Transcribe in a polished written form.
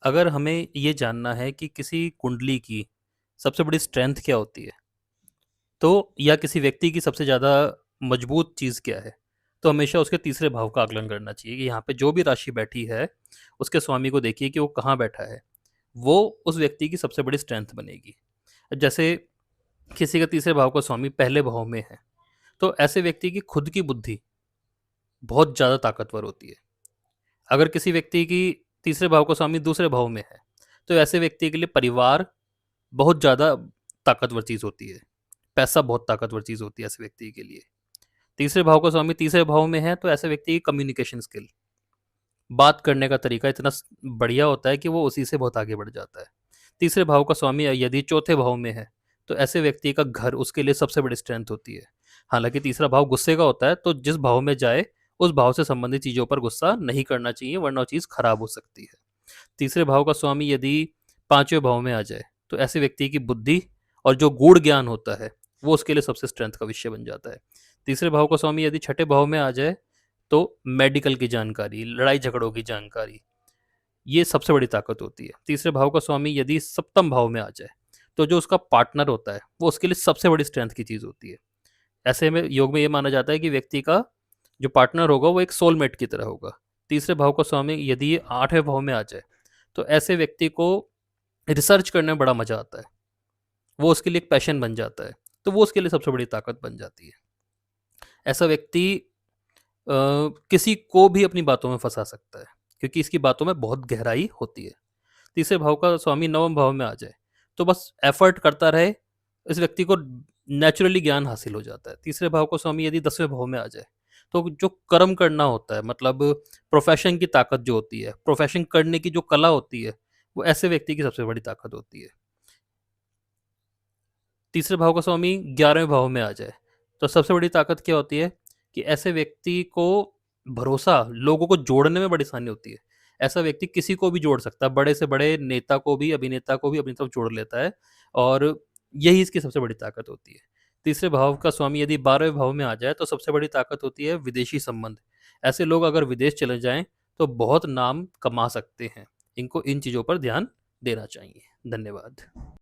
अगर हमें ये जानना है कि किसी कुंडली की सबसे बड़ी स्ट्रेंथ क्या होती है, तो या किसी व्यक्ति की सबसे ज़्यादा मजबूत चीज़ क्या है, तो हमेशा उसके तीसरे भाव का आकलन करना चाहिए कि यहाँ पे जो भी राशि बैठी है, उसके स्वामी को देखिए कि वो कहाँ बैठा है। वो उस व्यक्ति की सबसे बड़ी स्ट्रेंथ बनेगी। जैसे किसी का तीसरे भाव का स्वामी पहले भाव में है, तो ऐसे व्यक्ति की खुद की बुद्धि बहुत ज़्यादा ताकतवर होती है। अगर किसी व्यक्ति की तीसरे भाव का स्वामी दूसरे भाव में है, तो ऐसे व्यक्ति के लिए परिवार बहुत ज़्यादा ताकतवर चीज़ होती है। पैसा बहुत ताकतवर चीज़ होती है ऐसे व्यक्ति के लिए। तीसरे भाव का स्वामी तीसरे भाव में है, तो ऐसे व्यक्ति की कम्युनिकेशन स्किल, बात करने का तरीका इतना बढ़िया होता है कि वो उसी से बहुत आगे बढ़ जाता है। तीसरे भाव का स्वामी यदि चौथे भाव में है, तो ऐसे व्यक्ति का घर उसके लिए सबसे बड़ी स्ट्रेंथ होती है। हालांकि तीसरा भाव गुस्से का होता है, तो जिस भाव में जाए उस भाव से संबंधित चीज़ों पर गुस्सा नहीं करना चाहिए, वरना वो चीज़ खराब हो सकती है। तीसरे भाव का स्वामी यदि पांचवें भाव में आ जाए, तो ऐसे व्यक्ति की बुद्धि और जो गूढ़ ज्ञान होता है, वो उसके लिए सबसे स्ट्रेंथ का विषय बन जाता है। तीसरे भाव का स्वामी यदि छठे भाव में आ जाए, तो मेडिकल की जानकारी, लड़ाई झगड़ों की जानकारी, ये सबसे बड़ी ताकत होती है। तीसरे भाव का स्वामी यदि सप्तम भाव में आ जाए, तो जो उसका पार्टनर होता है, वो उसके लिए सबसे बड़ी स्ट्रेंथ की चीज़ होती है। ऐसे में योग में ये माना जाता है कि व्यक्ति का जो पार्टनर होगा वो एक सोलमेट की तरह होगा। तीसरे भाव का स्वामी यदि ये आठवें भाव में आ जाए, तो ऐसे व्यक्ति को रिसर्च करने में बड़ा मजा आता है। वो उसके लिए एक पैशन बन जाता है, तो वो उसके लिए सबसे बड़ी ताकत बन जाती है। ऐसा व्यक्ति किसी को भी अपनी बातों में फंसा सकता है, क्योंकि इसकी बातों में बहुत गहराई होती है। तीसरे भाव का स्वामी नवम भाव में आ जाए, तो बस एफर्ट करता रहे, इस व्यक्ति को नेचुरली ज्ञान हासिल हो जाता है। तीसरे भाव का स्वामी यदि दसवें भाव में आ जाए, तो जो कर्म करना होता है, मतलब प्रोफेशन की ताकत जो होती है, प्रोफेशन करने की जो कला होती है, वो ऐसे व्यक्ति की सबसे बड़ी ताकत होती है। तीसरे भाव का स्वामी 11वें भाव में आ जाए, तो सबसे बड़ी ताकत क्या होती है कि ऐसे व्यक्ति को भरोसा, लोगों को जोड़ने में बड़ी आसानी होती है। ऐसा व्यक्ति किसी को भी जोड़ सकता है, बड़े से बड़े नेता को भी, अभिनेता को भी अपनी तरफ जोड़ लेता है, और यही इसकी सबसे बड़ी ताकत होती है। तीसरे भाव का स्वामी यदि 12वें भाव में आ जाए, तो सबसे बड़ी ताकत होती है विदेशी संबंध। ऐसे लोग अगर विदेश चले जाएँ, तो बहुत नाम कमा सकते हैं। इनको इन चीज़ों पर ध्यान देना चाहिए। धन्यवाद।